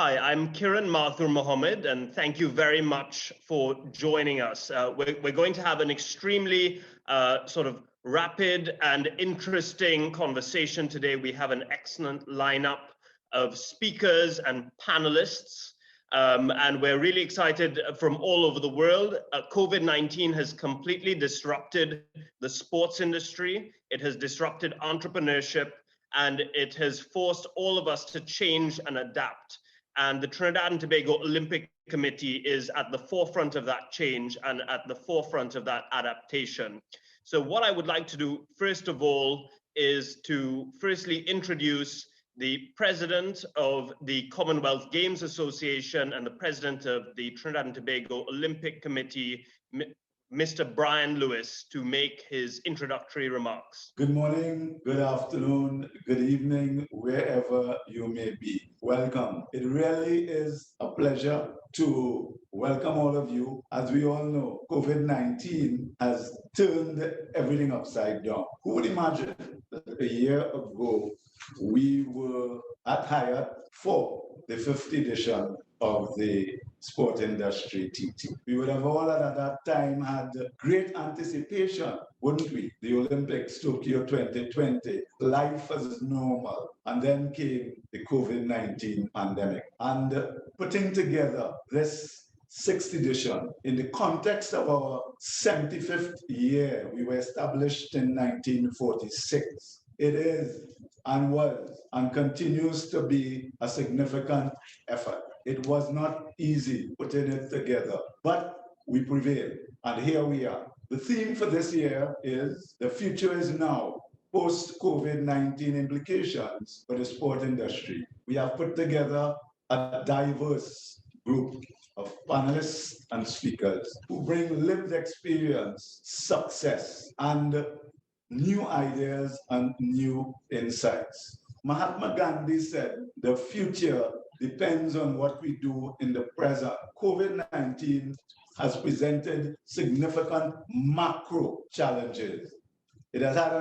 Hi, I'm Kiran Mathur Mohammed, and thank you very much for joining us. We're going to have an extremely sort of rapid and interesting conversation today. We have an excellent lineup of speakers and panelists, and we're really excited from all over the world. COVID-19 has completely disrupted the sports industry. It has disrupted entrepreneurship, and it has forced all of us to change and adapt. And the Trinidad and Tobago Olympic Committee is at the forefront of that change and at the forefront of that adaptation. So what I would like to do, first of all, is to firstly introduce the president of the Commonwealth Games Association and the president of the Trinidad and Tobago Olympic Committee, Mr. Brian Lewis, to make his introductory remarks. Good morning, good afternoon, good evening, wherever you may be. Welcome. It really is a pleasure to welcome all of you. As we all know, COVID-19 has turned everything upside down. Who would imagine that a year ago we were at Hyatt for the 5th edition of the sport industry TT. We would have all at that time had great anticipation, wouldn't we? The Olympics, Tokyo 2020, life as normal. And then came the COVID-19 pandemic. And putting together this 6th edition in the context of our 75th year, we were established in 1946. It is and was and continues to be a significant effort. It was not easy putting it together, but we prevailed, and here we are. The theme for this year is "The Future is Now, Post-COVID-19 Implications for the Sport Industry." We have put together a diverse group of panelists and speakers who bring lived experience, success, and new ideas and new insights. Mahatma Gandhi said, "The future depends on what we do in the present." COVID-19 has presented significant macro challenges. It has had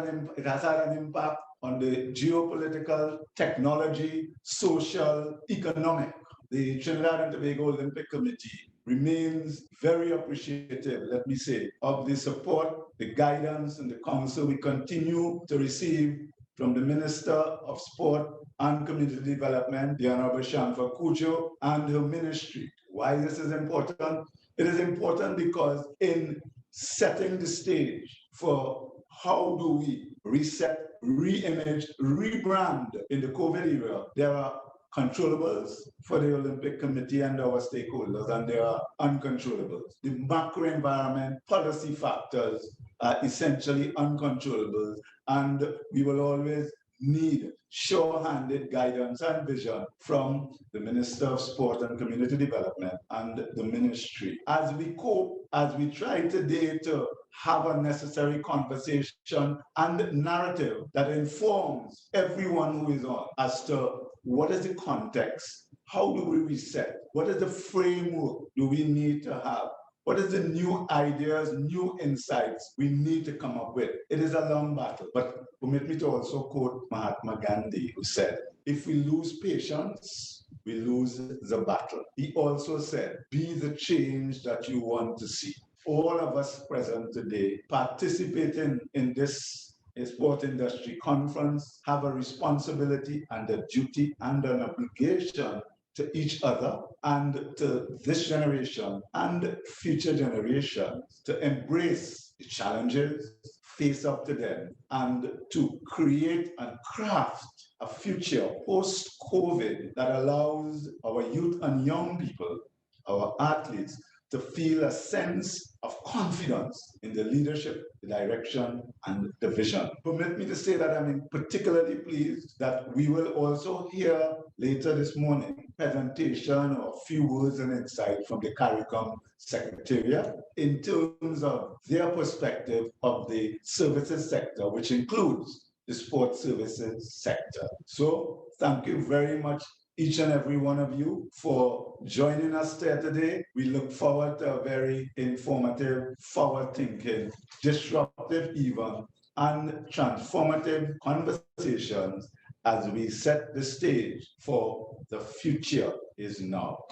an impact on the geopolitical, technology, social, economic. The Trinidad and Tobago Olympic Committee remains very appreciative, let me say, of the support, the guidance, and the counsel we continue to receive from the Minister of Sport and Community Development, the Honorable Shanfa Kujo, and her ministry. Why this is important? It is important because in setting the stage for how do we reset, re-image, rebrand in the COVID era, there are controllables for the Olympic Committee and our stakeholders, and there are uncontrollables. The macro environment, policy factors are essentially uncontrollables, and we will always need sure-handed guidance and vision from the Minister of Sport and Community Development and the ministry. As we cope, as we try today to have a necessary conversation and narrative that informs everyone who is on as to what is the context, how do we reset, what is the framework do we need to have, what is the new ideas, new insights we need to come up with. It is a long battle, but permit me to also quote Mahatma Gandhi, who said, "If we lose patience, we lose the battle." He also said, "Be the change that you want to see." All of us present today participating in this sport industry conference have a responsibility and a duty and an obligation to each other and to this generation and future generations to embrace the challenges, face up to them, and to create and craft a future post-COVID that allows our youth and young people, our athletes, to feel a sense of confidence in the leadership, the direction, and the vision. Permit me to say that I'm particularly pleased that we will also hear later this morning presentation or a few words and insight from the CARICOM Secretariat in terms of their perspective of the services sector, which includes the sports services sector. So thank you very much, each and every one of you, for joining us here today. We look forward to a very informative, forward-thinking, disruptive even, and transformative conversations as we set the stage for the future is now.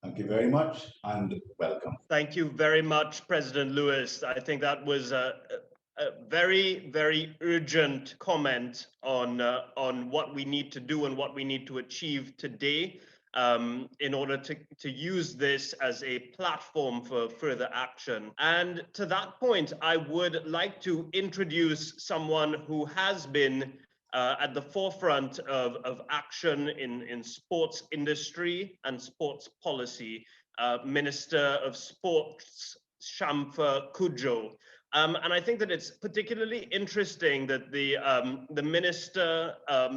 Thank you very much and welcome. Thank you very much, President Lewis. I think that was a very, very urgent comment on what we need to do and what we need to achieve today in order to use this as a platform for further action. And to that point, I would like to introduce someone who has been at the forefront of action in sports industry and sports policy, Minister of Sports, Shamfa Cudjoe. And I think that it's particularly interesting that the minister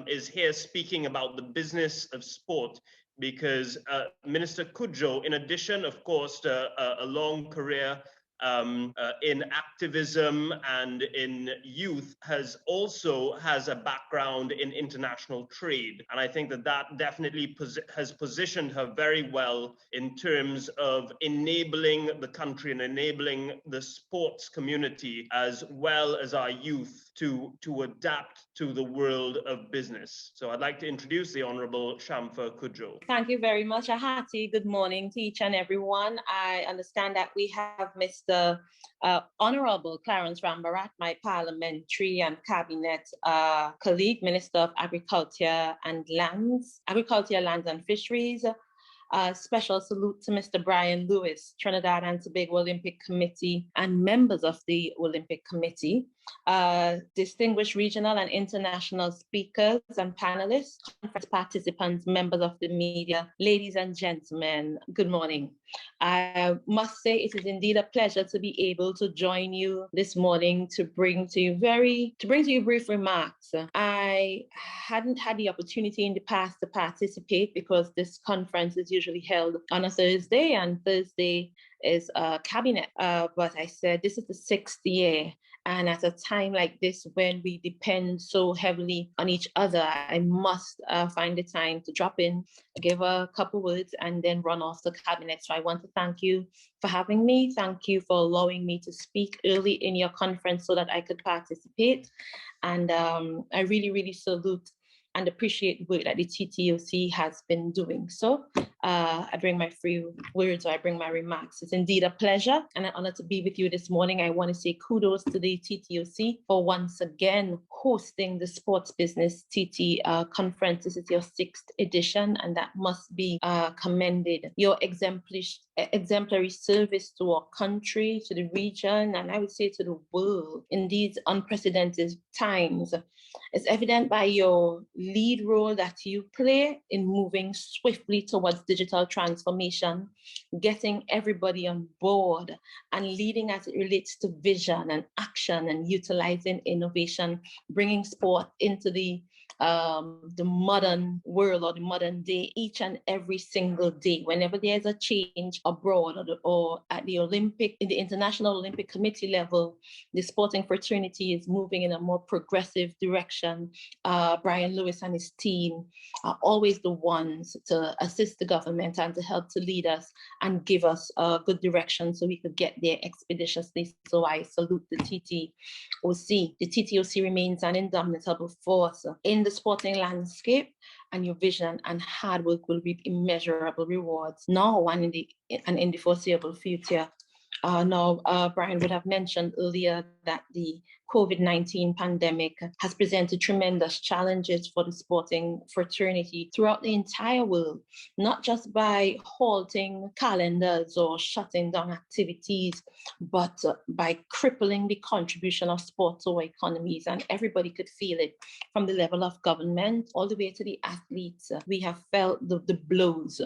is here speaking about the business of sport, because Minister Cudjoe, in addition, of course, to a long career in activism and in youth, has a background in international trade. And I think that that definitely has positioned her very well in terms of enabling the country and enabling the sports community as well as our youth to adapt to the world of business. So I'd like to introduce the Honorable Shamfa Cudjoe. Thank you very much. A hearty good morning to each and everyone. I understand that we have Mr. Honorable Clarence Rambarat, my parliamentary and cabinet colleague, Minister of Agriculture, Lands and Fisheries. Special salute to Mr. Brian Lewis, Trinidad and Tobago Olympic Committee and members of the Olympic Committee, distinguished regional and international speakers and panelists, conference participants, members of the media, ladies and gentlemen, good morning. I must say it is indeed a pleasure to be able to join you this morning to bring to you brief remarks. I hadn't had the opportunity in the past to participate because this conference is usually held on a Thursday, and Thursday is cabinet. But I said this is the 6th year, and at a time like this when we depend so heavily on each other, I must find the time to drop in, give a couple words, and then run off the cabinet. So I want to thank you for having me. Thank you for allowing me to speak early in your conference so that I could participate. And I really, really salute and appreciate the work that the TTOC has been doing. So I bring my few words, or I bring my remarks. It's indeed a pleasure and an honor to be with you this morning. I want to say kudos to the TTOC for once again hosting the Sports Business TT conference. This is your 6th edition, and that must be commended. Your exemplary service to our country, to the region, and I would say to the world in these unprecedented times is evident by your lead role that you play in moving swiftly towards digital transformation, getting everybody on board, and leading as it relates to vision and action and utilizing innovation, bringing sport into the modern world or the modern day each and every single day. Whenever there's a change abroad or at the Olympic, in the International Olympic Committee level, the sporting fraternity is moving in a more progressive direction. Brian Lewis and his team are always the ones to assist the government and to help to lead us and give us a good direction so we could get there expeditiously. So I salute the TTOC. The TTOC remains an indomitable force in the sporting landscape, and your vision and hard work will reap immeasurable rewards now and in the foreseeable future. Brian would have mentioned earlier that the COVID-19 pandemic has presented tremendous challenges for the sporting fraternity throughout the entire world, not just by halting calendars or shutting down activities, but by crippling the contribution of sport to our economies. And everybody could feel it from the level of government all the way to the athletes. We have felt the blows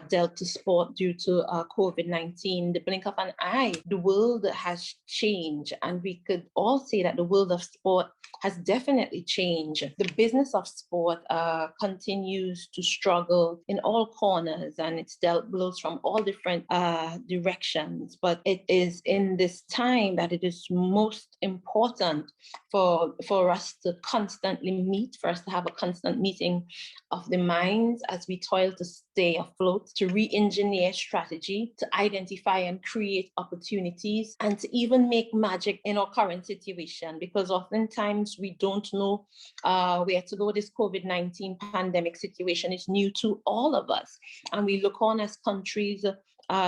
dealt to sport due to COVID-19. The blink of an eye, the world has changed, and we could all say that the world of sport has definitely changed. The business of sport continues to struggle in all corners, and it's dealt blows from all different directions. But it is in this time that it is most important for us to constantly meet, for us to have a constant meeting of the minds as we toil stay afloat, to re-engineer strategy, to identify and create opportunities, and to even make magic in our current situation, because oftentimes we don't know where to go. This COVID-19 pandemic situation is new to all of us, and we look on as countries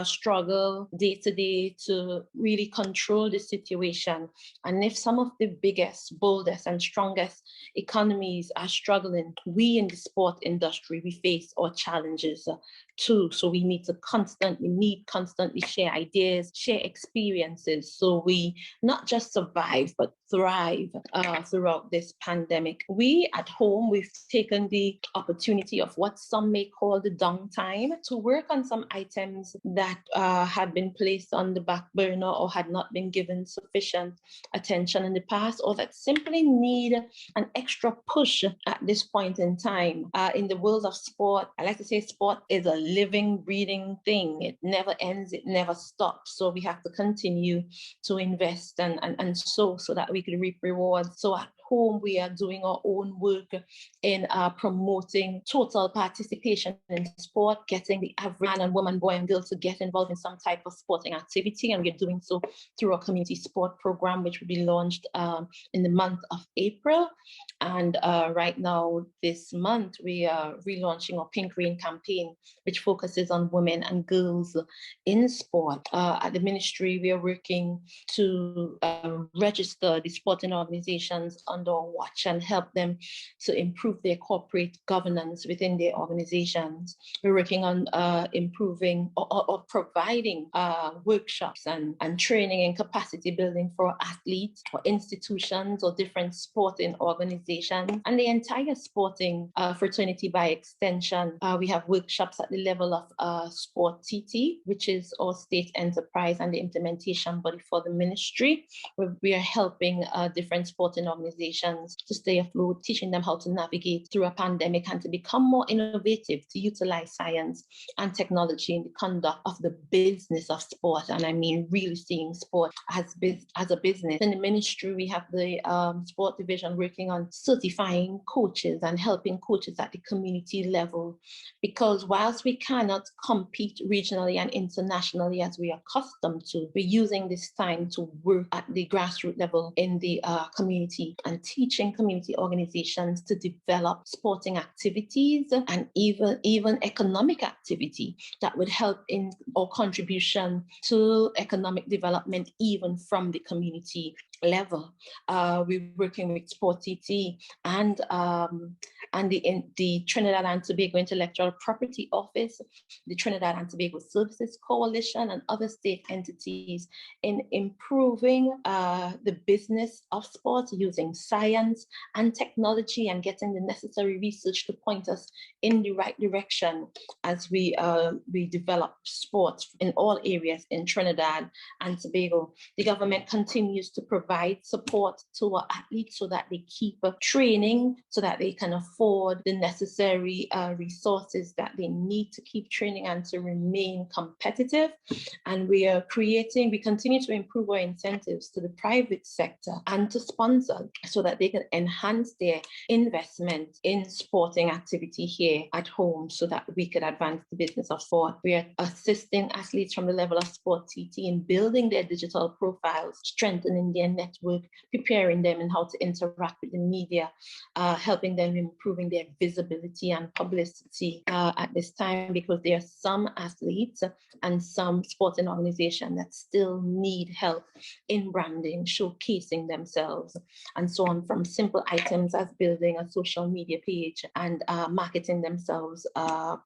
struggle day to day to really control the situation. And if some of the biggest, boldest, and strongest economies are struggling, we in the sport industry, we face our challenges too. So we need to constantly share ideas, share experiences, so we not just survive, but thrive throughout this pandemic. We at home, we've taken the opportunity of what some may call the downtime to work on some items that had been placed on the back burner or had not been given sufficient attention in the past, or that simply need an extra push at this point in time. In the world of sport, I like to say sport is a living, breathing thing. It never ends, it never stops. So we have to continue to invest and so that we can reap rewards. So at home, we are doing our own work in promoting total participation in sport, getting the average man and woman, boy and girl to get involved in some type of sporting activity. And we're doing so through our community sport program, which will be launched in the month of April. And right now, this month, we are relaunching our Pink Rain campaign, which focuses on women and girls in sport. At the ministry, we are working to register the sporting organizations under our watch and help them to improve their corporate governance within their organizations. We're working on improving or providing workshops and training and capacity building for athletes or institutions or different sporting organizations and the entire sporting fraternity by extension. We have workshops at the level of Sport TT, which is our state enterprise and the implementation body for the ministry, where we are helping different sporting organizations to stay afloat, teaching them how to navigate through a pandemic and to become more innovative, to utilize science and technology in the conduct of the business of sport. And I mean really seeing sport as a business. In the ministry, we have the sport division working on certifying coaches and helping coaches at the community level, because whilst we cannot compete regionally and internationally as we are accustomed to, we're using this time to work at the grassroots level in the community and teaching community organizations to develop sporting activities and even economic activity that would help in our contribution to economic development even from the community level. We're working with Sport TT and the Trinidad and Tobago Intellectual Property Office, the Trinidad and Tobago Services Coalition, and other state entities in improving the business of sports using science and technology and getting the necessary research to point us in the right direction as we develop sports in all areas in Trinidad and Tobago. The government continues to provide support to our athletes so that they keep training, so that they can afford the necessary resources that they need to keep training and to remain competitive. And we continue to improve our incentives to the private sector and to sponsors so that they can enhance their investment in sporting activity here at home so that we could advance the business of sport. We are assisting athletes from the level of Sport TT in building their digital profiles, strengthening their network, preparing them in how to interact with the media, helping them improving their visibility and publicity at this time, because there are some athletes and some sporting organizations that still need help in branding, showcasing themselves, and so on, from simple items as building a social media page and marketing themselves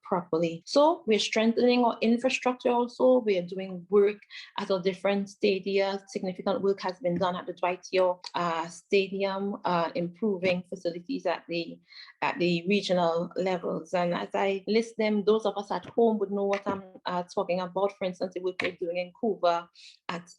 properly. So we're strengthening our infrastructure also. We are doing work at our different stadia. Significant work has been done at the Dwight York Stadium, improving facilities at the regional levels. And as I list them, those of us at home would know what I'm talking about. For instance, the work we're doing in Cuba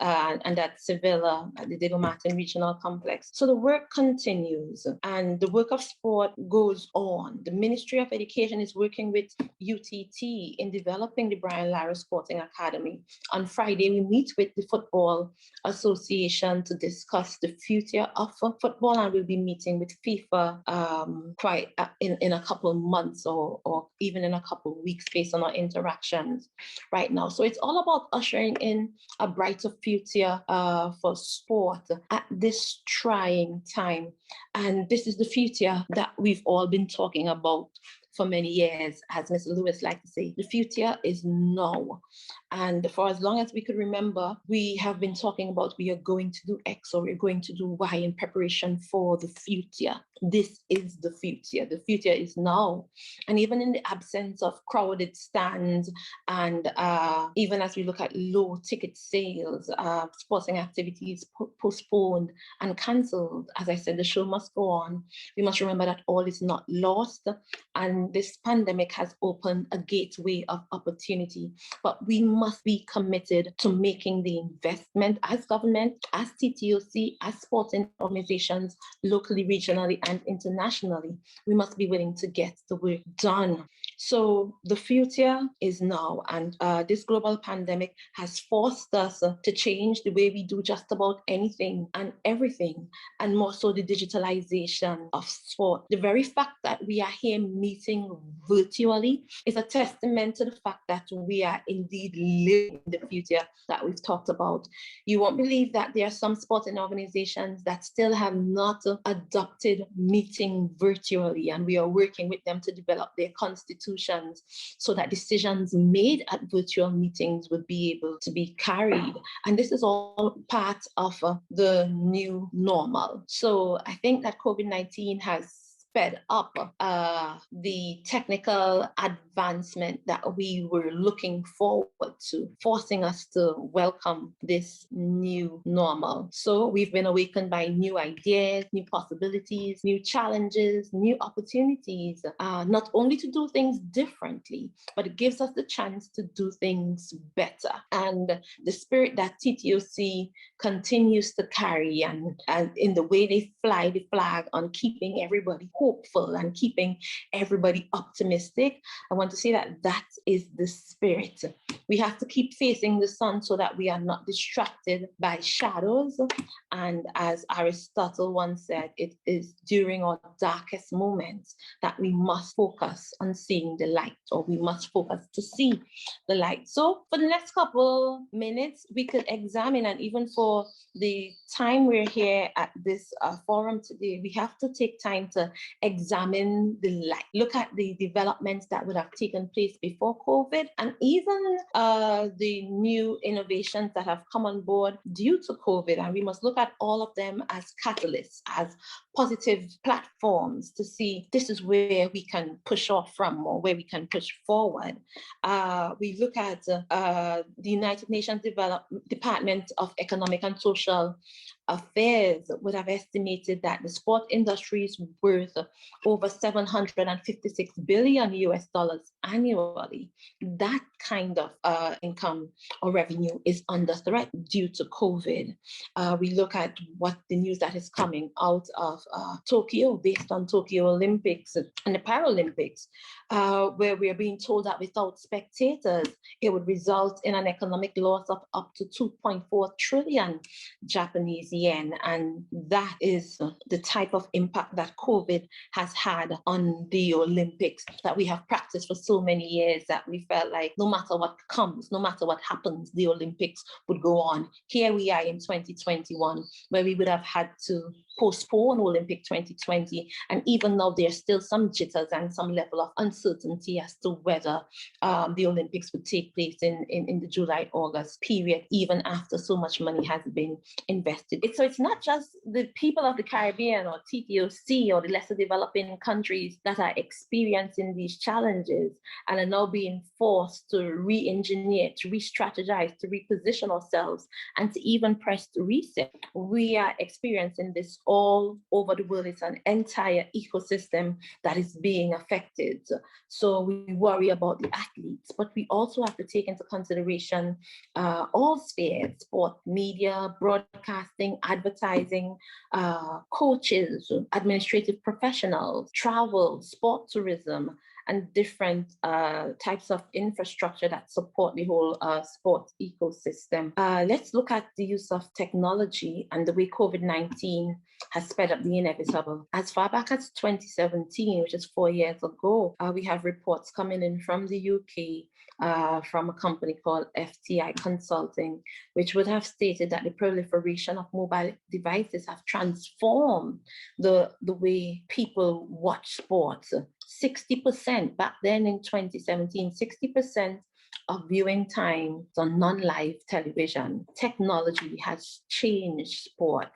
and at Sevilla at the Diego Martin Regional Complex. So the work continues and the work of sport goes on. The Ministry of Education is working with UTT in developing the Brian Lara Sporting Academy. On Friday, we meet with the Football Association to discuss the future of football, and we'll be meeting with FIFA in a couple of months or even in a couple of weeks based on our interactions right now. So it's all about ushering in a brighter future for sport at this trying time. And this is the future that we've all been talking about for many years, as Mr. Lewis liked to say. The future is now. And for as long as we could remember, we have been talking about we are going to do X or we're going to do Y in preparation for the future. This is the future. The future is now. And even in the absence of crowded stands and even as we look at low ticket sales, sporting activities postponed and cancelled, as I said, the show must go on. We must remember that all is not lost. And this pandemic has opened a gateway of opportunity. But we must be committed to making the investment as government, as TTOC, as sporting organizations, locally, regionally, and internationally. We must be willing to get the work done. So the future is now, and this global pandemic has forced us to change the way we do just about anything and everything, and more so the digitalization of sport. The very fact that we are here meeting virtually is a testament to the fact that we are indeed living the future that we've talked about. You won't believe that there are some sporting organizations that still have not adopted meeting virtually, and we are working with them to develop their constitutions so that decisions made at virtual meetings would be able to be carried. And this is all part of the new normal. So I think that COVID-19 has sped up the technical advancement that we were looking forward to, forcing us to welcome this new normal. So we've been awakened by new ideas, new possibilities, new challenges, new opportunities, not only to do things differently, but it gives us the chance to do things better. And the spirit that TTOC continues to carry and in the way they fly the flag on keeping everybody hopeful and keeping everybody optimistic, I want to say that that is the spirit. We have to keep facing the sun so that we are not distracted by shadows. And as Aristotle once said, it is during our darkest moments that we must focus on seeing the light, or we must focus to see the light. So for the next couple minutes, we could examine, and even for the time we're here at this forum today, we have to take time to examine the light, look at the developments that would have taken place before COVID, and even the new innovations that have come on board due to COVID. And we must look at all of them as catalysts, as positive platforms to see this is where we can push off from or where we can push forward. We look at the United Nations Department of Economic and Social Affairs would have estimated that the sport industry is worth over $756 billion annually. That kind of income or revenue is under threat due to COVID. We look at what the news that is coming out of Tokyo, based on Tokyo Olympics and the Paralympics, where we are being told that without spectators, it would result in an economic loss of up to 2.4 trillion Japanese yen. And that is the type of impact that COVID has had on the Olympics that we have practiced for so many years, that we felt like no matter what comes, no matter what happens, the Olympics would go on. Here we are in 2021, where we would have had to postpone Olympic 2020. And even now, there's still some jitters and some level of uncertainty as to whether the Olympics would take place in the July-August period, even after so much money has been invested. So it's not just the people of the Caribbean or TTOC or the lesser developing countries that are experiencing these challenges and are now being forced to re-engineer, to re-strategize, to reposition ourselves, and to even press the reset. We are experiencing this all over the world. It's an entire ecosystem that is being affected. So we worry about the athletes, but we also have to take into consideration all spheres: sport, media, broadcasting, advertising, coaches, administrative professionals, travel, sport tourism, and different types of infrastructure that support the whole sports ecosystem. Let's look at the use of technology and the way COVID-19 has sped up the inevitable. As far back as 2017, which is 4 years ago, we have reports coming in from the UK from a company called FTI Consulting, which would have stated that the proliferation of mobile devices have transformed the way people watch sports. 60% back then in 2017, 60% of viewing time on non-live television. Technology has changed sport.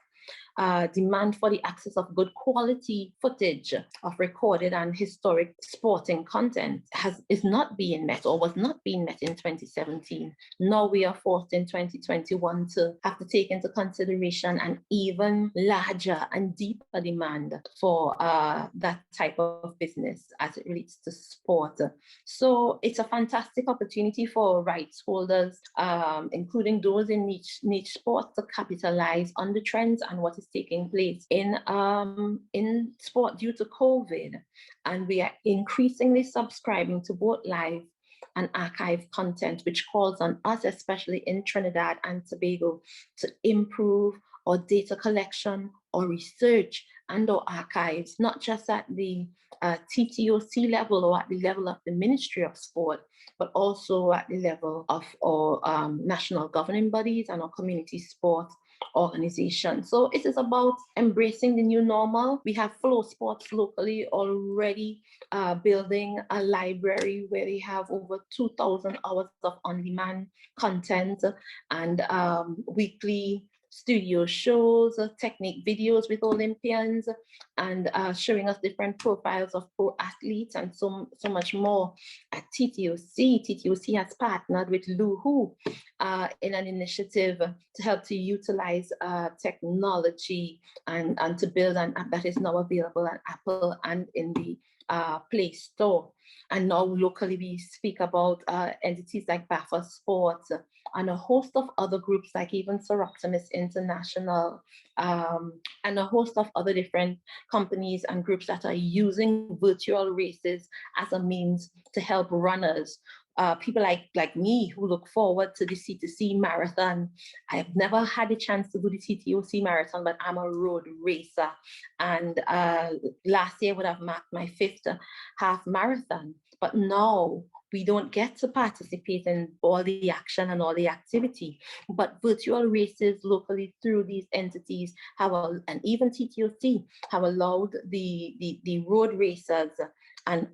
Demand for the access of good quality footage of recorded and historic sporting content is not being met or was not being met in 2017. Now we are forced in 2021 to have to take into consideration an even larger and deeper demand for that type of business as it relates to sport. So it's a fantastic opportunity for rights holders, including those in niche sports, to capitalize on the trends and what is taking place in sport due to COVID. And we are increasingly subscribing to both live and archive content, which calls on us, especially in Trinidad and Tobago, to improve our data collection or research and or archives, not just at the TTOC level or at the level of the Ministry of Sport, but also at the level of our national governing bodies and our community sport organization. So it is about embracing the new normal. We have Flow Sports locally already building a library where we have over 2,000 hours of on-demand content and weekly studio shows, technique videos with Olympians, and showing us different profiles of pro athletes and so much more. At TTOC has partnered with Luhu in an initiative to help to utilize technology and to build an app that is now available on Apple and in the Play Store. And now locally we speak about entities like BAFA Sports and a host of other groups like even Soroctimus International and a host of other different companies and groups that are using virtual races as a means to help runners. People like me who look forward to the C2C marathon. I have never had a chance to do the TTOC marathon, but I'm a road racer. And last year would have marked my 5th half marathon. But now we don't get to participate in all the action and all the activity. But virtual races locally through these entities and even TTOC have allowed the road racers and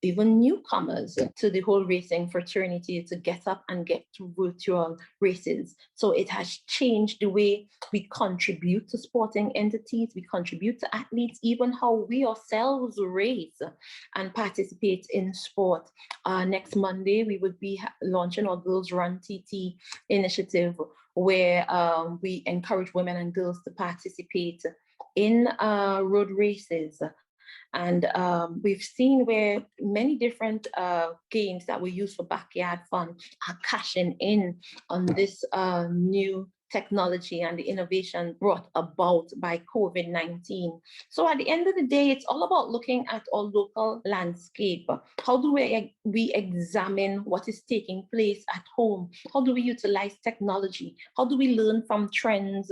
even newcomers to the whole racing fraternity to get up and get to virtual races. So it has changed the way we contribute to sporting entities, we contribute to athletes, even how we ourselves race and participate in sport. Next Monday, we would be launching our Girls Run TT initiative, where we encourage women and girls to participate in road races. And we've seen where many different games that we use for backyard fun are cashing in on this new technology and the innovation brought about by COVID-19. So at the end of the day, it's all about looking at our local landscape. How do we examine what is taking place at home? How do we utilize technology? How do we learn from trends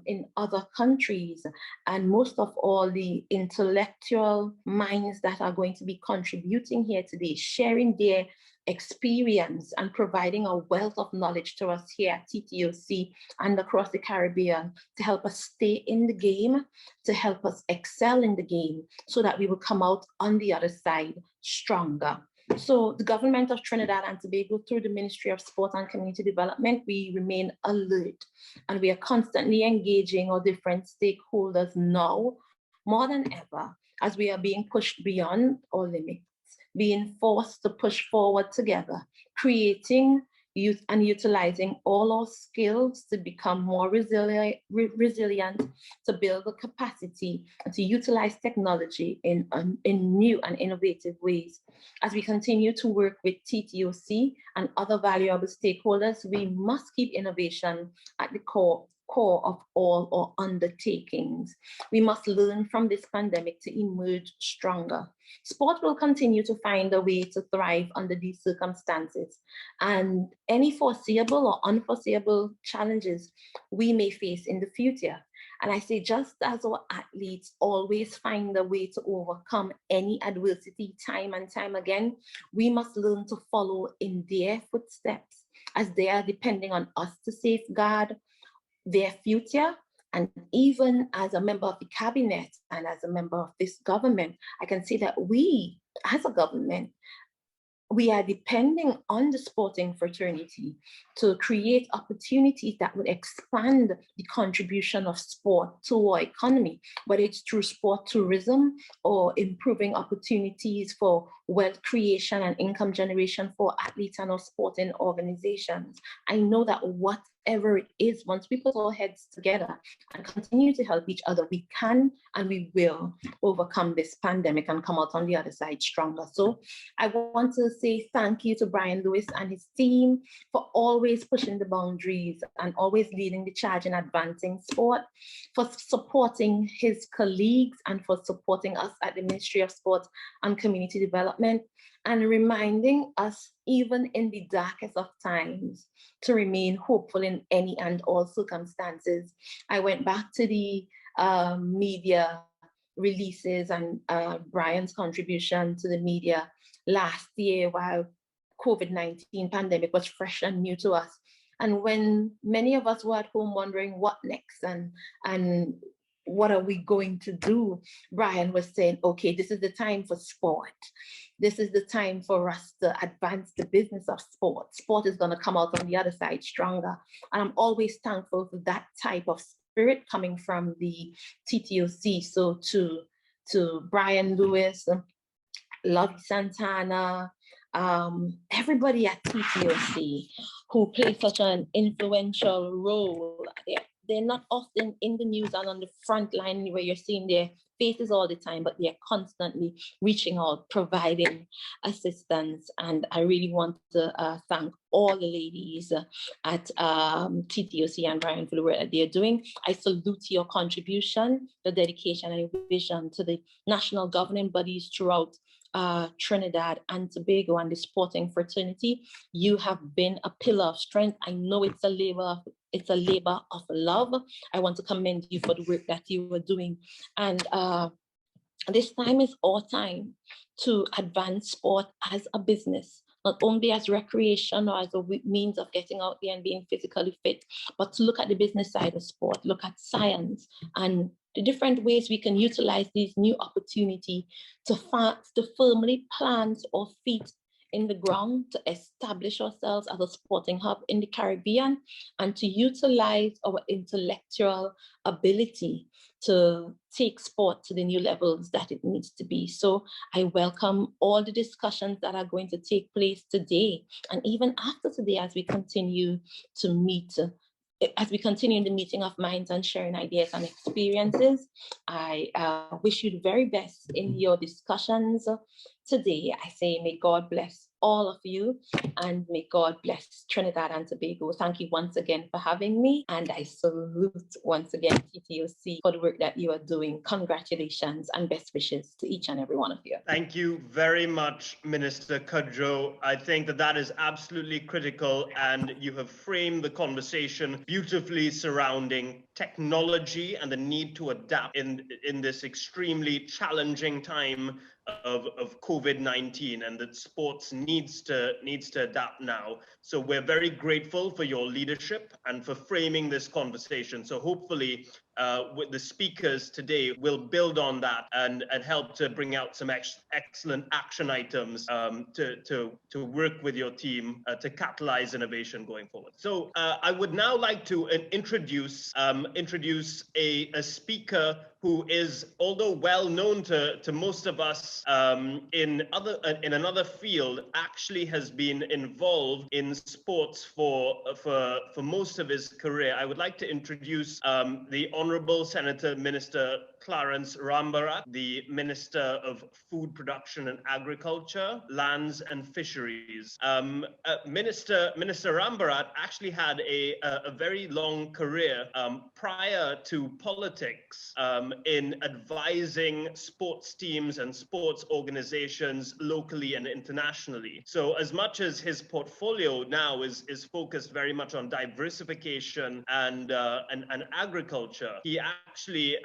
in other countries? And most of all, the intellectual minds that are going to be contributing here today, sharing their experience and providing a wealth of knowledge to us here at TTOC and across the Caribbean to help us stay in the game, to help us excel in the game, so that we will come out on the other side stronger. So the government of Trinidad and Tobago, through the Ministry of Sport and Community Development, we remain alert and we are constantly engaging our different stakeholders now more than ever as we are being pushed beyond our limits, being forced to push forward together, creating and utilizing all our skills to become more resilient, to build the capacity and to utilize technology in new and innovative ways. As we continue to work with TTOC and other valuable stakeholders, we must keep innovation at the core core of all our undertakings. We must learn from this pandemic to emerge stronger. Sport will continue to find a way to thrive under these circumstances, and any foreseeable or unforeseeable challenges we may face in the future. And I say, just as our athletes always find a way to overcome any adversity time and time again, we must learn to follow in their footsteps, as they are depending on us to safeguard their future. And even as a member of the cabinet and as a member of this government, I can say that we, as a government, we are depending on the sporting fraternity to create opportunities that would expand the contribution of sport to our economy, whether it's through sport tourism or improving opportunities for wealth creation and income generation for athletes and our sporting organizations. I know that whatever it is, once we put our heads together and continue to help each other, we can and we will overcome this pandemic and come out on the other side stronger. So I want to say thank you to Brian Lewis and his team for always pushing the boundaries and always leading the charge in advancing sport, for supporting his colleagues and for supporting us at the Ministry of Sport and Community Development, and reminding us, even in the darkest of times, to remain hopeful in any and all circumstances. I went back to the media releases and Brian's contribution to the media last year while COVID-19 pandemic was fresh and new to us. And when many of us were at home wondering what next and what are we going to do, Brian was saying, okay, this is the time for sport. This is the time for us to advance the business of sport. Sport is going to come out on the other side stronger. And I'm always thankful for that type of spirit coming from the TTOC. So to Brian Lewis, Lovey Santana, everybody at TTOC who play such an influential role. They're not often in the news and on the front line where you're seeing their faces all the time, but they're constantly reaching out, providing assistance. And I really want to thank all the ladies at TTOC and Brian for the work that they're doing. I salute your contribution, the dedication and your vision to the national governing bodies throughout Trinidad and Tobago and the sporting fraternity. You have been a pillar of strength. I know it's a labor of love. I want to commend you for the work that you were doing. And this time is our time to advance sport as a business, not only as recreation or as a means of getting out there and being physically fit, but to look at the business side of sport, look at science and the different ways we can utilize these new opportunity to firmly plant our feet in the ground, to establish ourselves as a sporting hub in the Caribbean, and to utilize our intellectual ability to take sport to the new levels that it needs to be. So I welcome all the discussions that are going to take place today, and even after today, as we continue to meet, as we continue in the meeting of minds and sharing ideas and experiences. I wish you the very best in your discussions today. I say, may God bless all of you, and may God bless Trinidad and Tobago. Thank you once again for having me, and I salute once again TTOC for the work that you are doing. Congratulations and best wishes to each and every one of you. Thank you very much, Minister Kudrow. I think that is absolutely critical, and you have framed the conversation beautifully surrounding technology and the need to adapt in this extremely challenging time of COVID-19, and that sports needs to adapt now. So we're very grateful for your leadership and for framing this conversation. So hopefully with the speakers today, we'll build on that and help to bring out some excellent action items to work with your team to catalyze innovation going forward. So I would now like to introduce a speaker who is, although well known to most of us in another field, actually has been involved in sports for most of his career. I would like to introduce the Honorable Senator Minister Clarence Rambarat, the Minister of Food Production and Agriculture, Lands and Fisheries. Minister Rambarat actually had a very long career prior to politics in advising sports teams and sports organizations locally and internationally. So as much as his portfolio now is focused very much on diversification and agriculture, he actually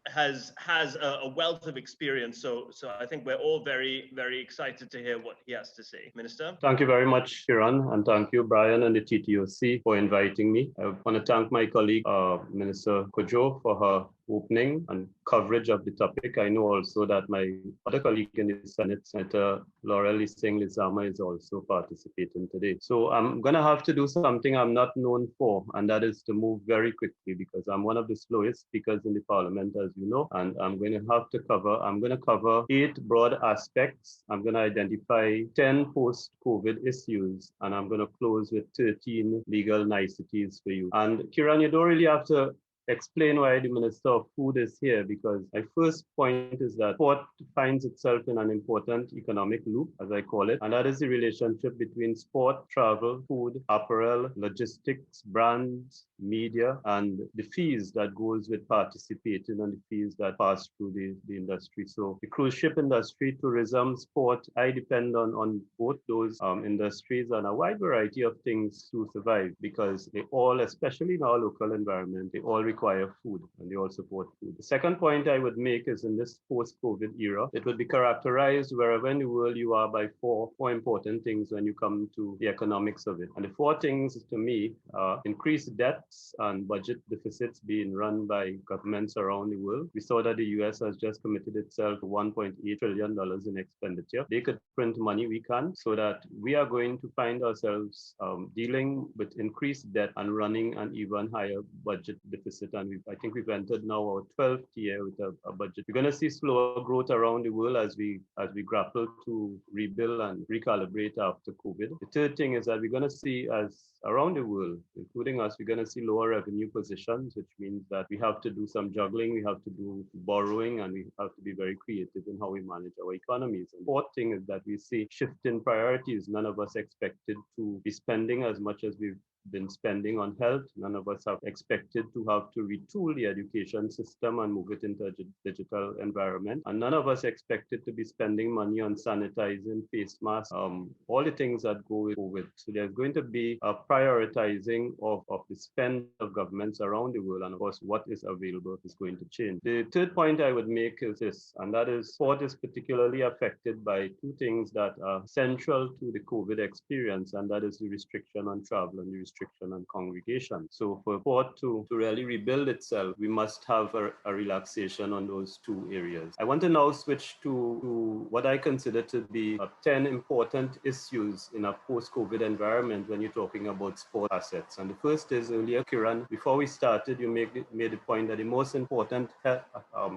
has a wealth of experience. So I think we're all very, very excited to hear what he has to say. Minister? Thank you very much, Kiran, and thank you, Brian and the TTOC for inviting me. I want to thank my colleague, Minister Kojo, for her opening and coverage of the topic. I know also that my other colleague in the Senate, Senator Rowley Lizama, is also participating today. So I'm going to have to do something I'm not known for, and that is to move very quickly because I'm one of the slowest speakers in the Parliament, as you know, and I'm going to cover 8 broad aspects. I'm going to identify 10 post-COVID issues, and I'm going to close with 13 legal niceties for you. And Kiran, you don't really have to explain why the Minister of Food is here, because my first point is that sport finds itself in an important economic loop, as I call it, and that is the relationship between sport, travel, food, apparel, logistics, brands, media, and the fees that goes with participating and the fees that pass through the industry. So the cruise ship industry, tourism, sport, I depend on both those industries and a wide variety of things to survive, because they all, especially in our local environment, they all require food and they all support food. The second point I would make is in this post-COVID era, it would be characterized wherever in the world you are by four important things when you come to the economics of it. And the 4 things to me are increased debts and budget deficits being run by governments around the world. We saw that the US has just committed itself to $1.8 trillion in expenditure. They could print money, we can, so that we are going to find ourselves dealing with increased debt and running an even higher budget deficit. And I think we've entered now our 12th year with a budget. We're going to see slower growth around the world as we grapple to rebuild and recalibrate after COVID. The third thing is that we're going to see, as around the world, including us, we're going to see lower revenue positions, which means that we have to do some juggling, we have to do borrowing, and we have to be very creative in how we manage our economies. And the fourth thing is that we see shift in priorities. None of us expected to be spending as much as we've been spending on health. None of us have expected to have to retool the education system and move it into a digital environment. And none of us expected to be spending money on sanitizing, face masks, all the things that go with COVID. So there's going to be a prioritizing of the spend of governments around the world. And of course, what is available is going to change. The third point I would make is this, and that is sport is particularly affected by 2 things that are central to the COVID experience, and that is the restriction on travel and the restriction on congregation. So for sport to really rebuild itself, we must have a relaxation on those 2 areas. I want to now switch to what I consider to be 10 important issues in a post-COVID environment when you're talking about sport assets. And the first is, earlier, Kiran, before we started, you made the point that the most important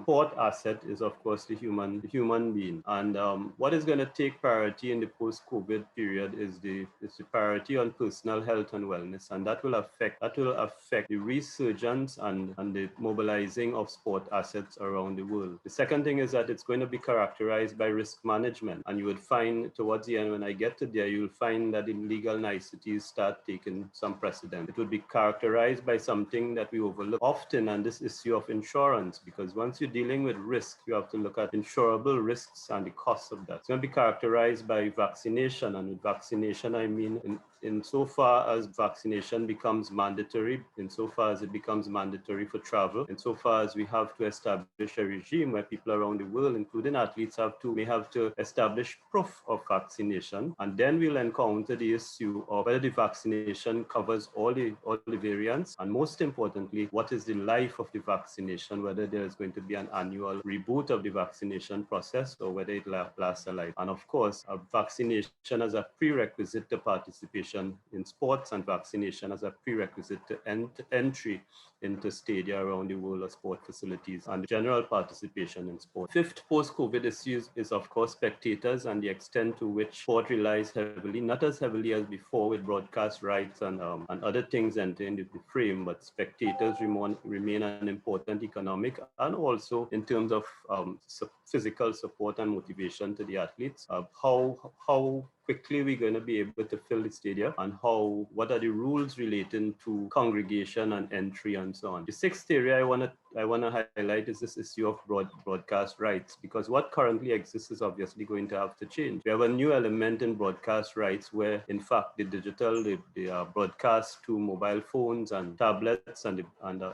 sport asset is, of course, the human being. And what is going to take priority in the post-COVID period is the priority on personal health and wellness, and that will affect the resurgence and the mobilizing of sport assets around the world. The second thing is that it's going to be characterized by risk management, and you would find towards the end, when I get to there, you'll find that the legal niceties start taking some precedent. It would be characterized by something that we overlook often, and this issue of insurance, because once you're dealing with risk, you have to look at insurable risks and the cost of that. It's going to be characterized by vaccination, and with vaccination, I mean insofar as vaccination becomes mandatory, insofar as it becomes mandatory for travel, insofar as we have to establish a regime where people around the world, including athletes, may have to establish proof of vaccination, and then we'll encounter the issue of whether the vaccination covers all the variants, and most importantly, what is the life of the vaccination, whether there is going to be an annual reboot of the vaccination process or whether it lasts a life. And of course, a vaccination as a prerequisite to participation immunization in sports and vaccination as a prerequisite to entry into stadia around the world of sport facilities and general participation in sport. Fifth post-COVID issues is, of course, spectators and the extent to which sport relies heavily, not as heavily as before with broadcast rights and other things entering the frame, but spectators remain an important economic and also in terms of physical support and motivation to the athletes. How quickly we're going to be able to fill the stadium and what are the rules relating to congregation and entry and so on. The sixth area I want to highlight is this issue of broadcast rights, because what currently exists is obviously going to have to change. We have a new element in broadcast rights where in fact the digital, the broadcast to mobile phones and tablets and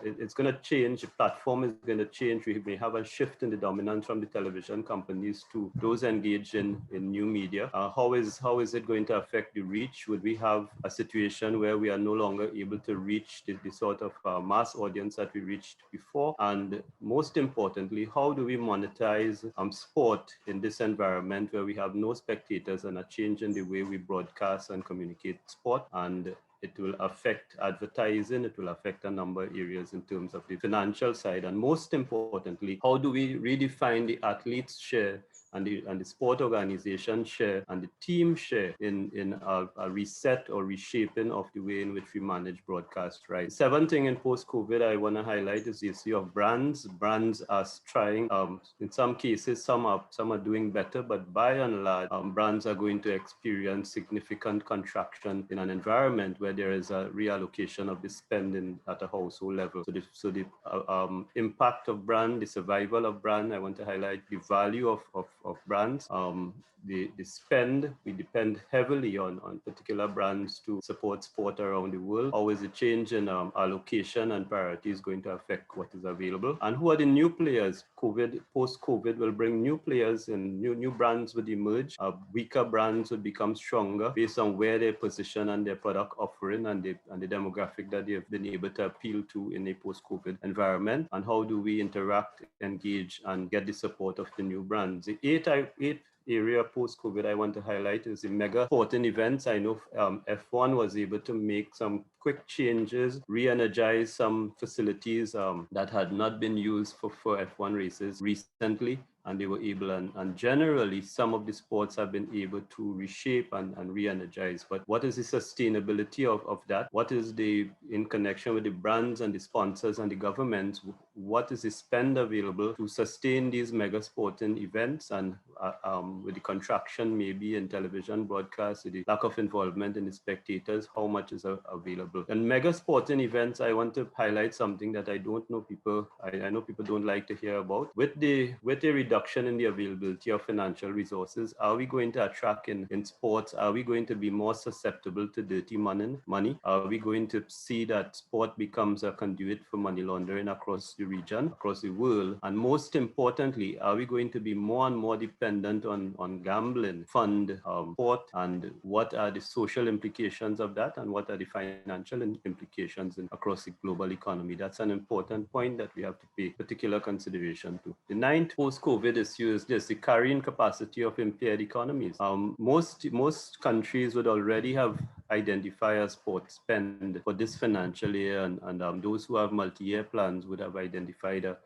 it's going to change. The platform is going to change. We may have a shift in the dominance from the television companies to those engaged in new media. How is it going to affect the reach? Would we have a situation where we are no longer able to reach the sort of mass audience that we reached before? And most importantly, how do we monetize sport in this environment where we have no spectators and a change in the way we broadcast and communicate sport? And it will affect advertising, it will affect a number of areas in terms of the financial side. And most importantly, how do we redefine the athletes' share and the sport organization share and the team share in a reset or reshaping of the way in which we manage broadcast rights? Seventh thing in post-COVID I want to highlight is the issue of brands. Brands are trying, in some cases, some are doing better, but by and large, brands are going to experience significant contraction in an environment where there is a reallocation of the spending at a household level. So the impact of brand, the survival of brand, I want to highlight the value of brands. The spend, we depend heavily on particular brands to support sport around the world. How is the change in allocation and priorities going to affect what is available? And who are the new players? Post-COVID will bring new players and new brands would emerge. Weaker brands would become stronger based on where they position and their product offering and the demographic that they've been able to appeal to in a post-COVID environment. And how do we interact, engage, and get the support of the new brands? The eighth area post-COVID I want to highlight is the mega sporting events. I know F1 was able to make some quick changes, re-energize some facilities that had not been used for F1 races recently. And they were able, and generally, some of the sports have been able to reshape and re-energize. But what is the sustainability of that? What is in connection with the brands and the sponsors and the governments, what is the spend available to sustain these mega sporting events? And with the contraction maybe in television broadcasts, with the lack of involvement in the spectators, how much is available? And mega sporting events, I want to highlight something that I don't know I know people don't like to hear about. With a reduction in the availability of financial resources, are we going to attract in sports? Are we going to be more susceptible to dirty money? Are we going to see that sport becomes a conduit for money laundering across the region, across the world? And most importantly, are we going to be more and more dependent on gambling fund sport? And what are the social implications of that? And what are the financial implications across the global economy? That's an important point that we have to pay particular consideration to. The ninth post-COVID issue is this: the carrying capacity of impaired economies. Most countries would already have identified sport spend for this financial year, and those who have multi-year plans would have identified a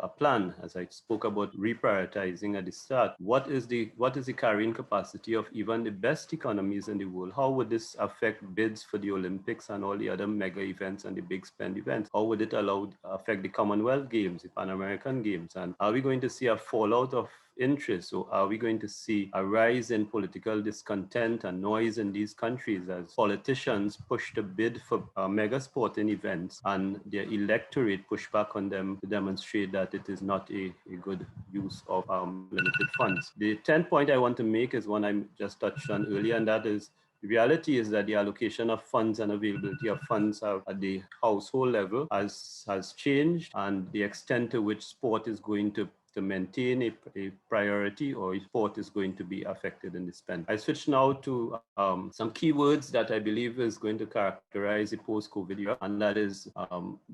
plan, as I spoke about reprioritizing at the start. What is the carrying capacity of even the best economies in the world? How would this affect bids for the Olympics and all the other mega events and the big spend events? How would it affect the Commonwealth Games, the Pan American Games? And are we going to see a fallout of interest? So are we going to see a rise in political discontent and noise in these countries as politicians push to bid for mega sporting events and their electorate push back on them to demonstrate that it is not a good use of limited funds? The 10th point I want to make is one I just touched on earlier, and that is the reality is that the allocation of funds and availability of funds at the household level has changed, and the extent to which sport is going to maintain a priority or sport is going to be affected in the spend. I switch now to some keywords that I believe is going to characterize the post-COVID era, and that is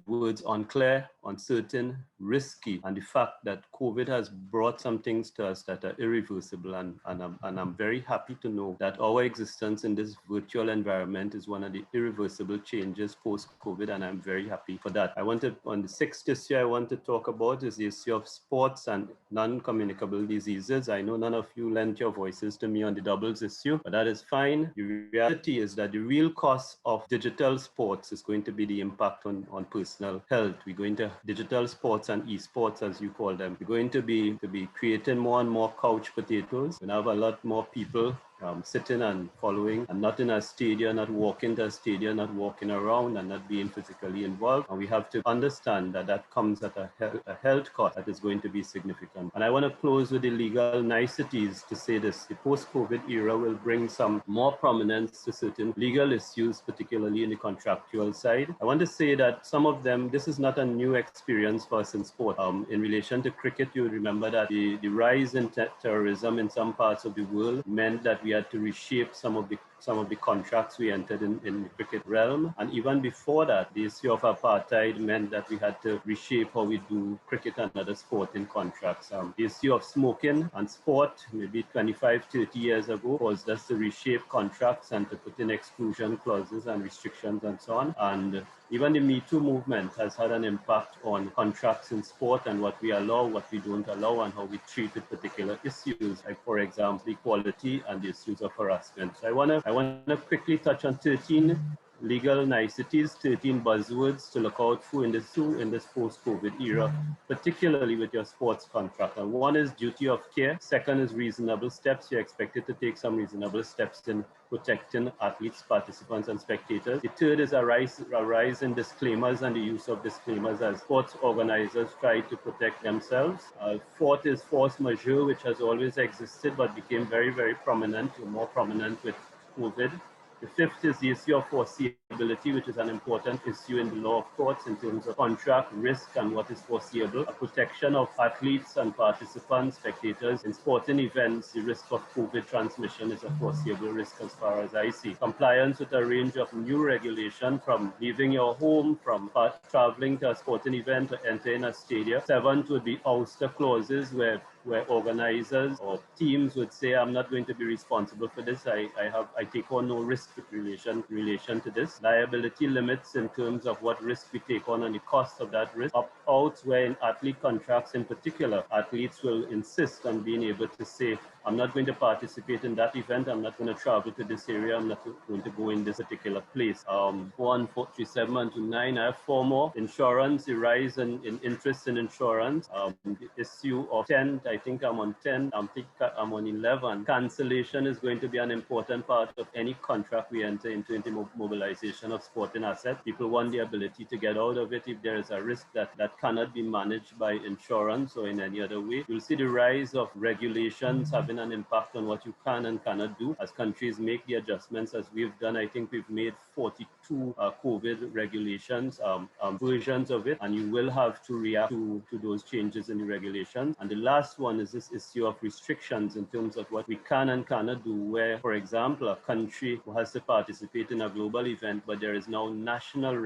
words unclear, uncertain, risky, and the fact that COVID has brought some things to us that are irreversible. And I'm very happy to know that our existence in this virtual environment is one of the irreversible changes post-COVID, and I'm very happy for that. On the sixth issue I want to talk about is the issue of sports and non-communicable diseases. I know none of you lent your voices to me on the doubles issue, but that is fine. The reality is that the real cost of digital sports is going to be the impact on personal health. We're going to digital sports and esports, as you call them. We're going to be creating more and more couch potatoes. We have a lot more people sitting and following, and not in a stadium, not walking to a stadium, not walking around, and not being physically involved. And we have to understand that that comes at a health cost that is going to be significant. And I want to close with the legal niceties to say this. The post-COVID era will bring some more prominence to certain legal issues, particularly in the contractual side. I want to say that some of them, this is not a new experience for us in sport. In relation to cricket, you remember that the rise in terrorism in some parts of the world meant that we had to reshape some of the contracts we entered in the cricket realm. And even before that, the issue of apartheid meant that we had to reshape how we do cricket and other sporting contracts. The issue of smoking and sport, maybe 25, 30 years ago, was just to reshape contracts and to put in exclusion clauses and restrictions and so on. And even the Me Too movement has had an impact on contracts in sport and what we allow, what we don't allow, and how we treat with particular issues, like, for example, equality and the issues of harassment. So I want to quickly touch on 13 legal niceties, 13 buzzwords to look out for in this post-COVID era, particularly with your sports contract. And one is duty of care. Second is reasonable steps. You're expected to take some reasonable steps in protecting athletes, participants, and spectators. The third is a rise in disclaimers and the use of disclaimers as sports organizers try to protect themselves. Fourth is force majeure, which has always existed but became very, very prominent, more prominent with COVID. The fifth is the issue of foreseeability, which is an important issue in the law of courts in terms of contract risk and what is foreseeable. A protection of athletes and participants, spectators in sporting events. The risk of COVID transmission is a foreseeable risk as far as I see. Compliance with a range of new regulation, from leaving your home, from traveling to a sporting event, to entering a stadium. Seventh would be ouster clauses, where organizers or teams would say, I'm not going to be responsible for this. I take on no risk with relation to this. Liability limits in terms of what risk we take on and the cost of that risk. Opt-outs, where in athlete contracts in particular, athletes will insist on being able to say, I'm not going to participate in that event. I'm not going to travel to this area. I'm not going to go in this particular place. 1, 4, 3, 7, and 2, 9. I have 4 more. Insurance, the rise in interest in insurance. The issue of 10, I think I'm on 10. I think I'm on 11. Cancellation is going to be an important part of any contract we enter into mobilization of sporting assets. People want the ability to get out of it if there is a risk that cannot be managed by insurance or in any other way. You'll see the rise of regulations having an impact on what you can and cannot do as countries make the adjustments as we've done. I think we've made 42 COVID regulations, versions of it, and you will have to react to those changes in the regulations. And the last one is this issue of restrictions in terms of what we can and cannot do, where, for example, a country who has to participate in a global event, but there is now national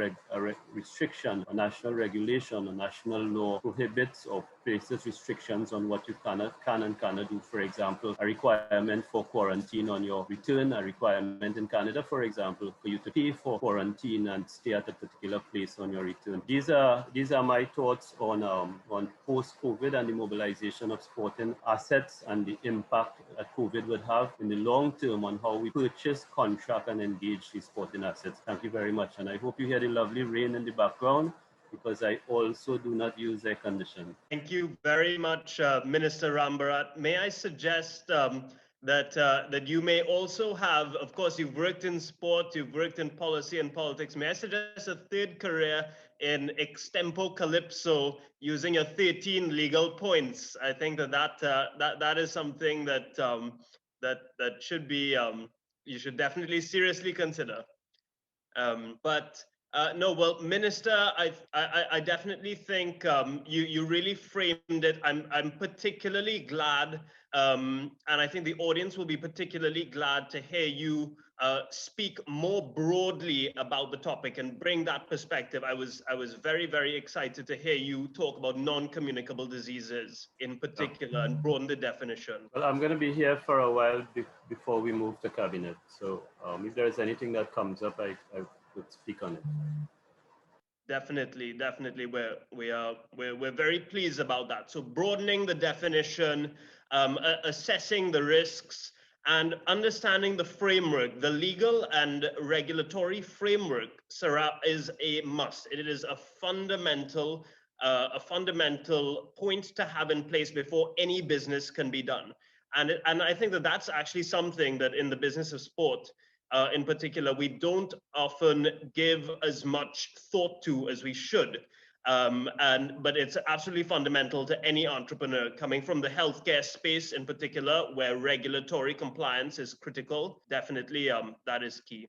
restriction or national regulation or national law prohibits or places restrictions on what you can and cannot do. For example, a requirement for quarantine on your return, a requirement in Canada, for example, for you to pay for quarantine and stay at a particular place on your return. These are my thoughts on post-COVID and the mobilization of sporting assets and the impact that COVID would have in the long term on how we purchase, contract, and engage these sporting assets. Thank you very much. And I hope you hear the lovely rain in the background, because I also do not use air conditioning. Thank you very much, Minister Rambarat. May I suggest that you may also have, of course, you've worked in sport, you've worked in policy and politics. May I suggest a third career in extempo calypso using your 13 legal points? I think that is something that should be you should definitely seriously consider. No, well, Minister, I definitely think you really framed it. I'm particularly glad, and I think the audience will be particularly glad to hear you speak more broadly about the topic and bring that perspective. I was very, very excited to hear you talk about non-communicable diseases in particular and broaden the definition. Well, I'm going to be here for a while before we move to cabinet. So if there is anything that comes up, I would speak on it. Definitely. We're very pleased about that. So broadening the definition, assessing the risks, and understanding the framework, the legal and regulatory framework is a must. It is a fundamental point to have in place before any business can be done. And I think that that's actually something that in the business of sport, in particular, we don't often give as much thought to as we should. But it's absolutely fundamental to any entrepreneur coming from the healthcare space in particular, where regulatory compliance is critical. Definitely, that is key.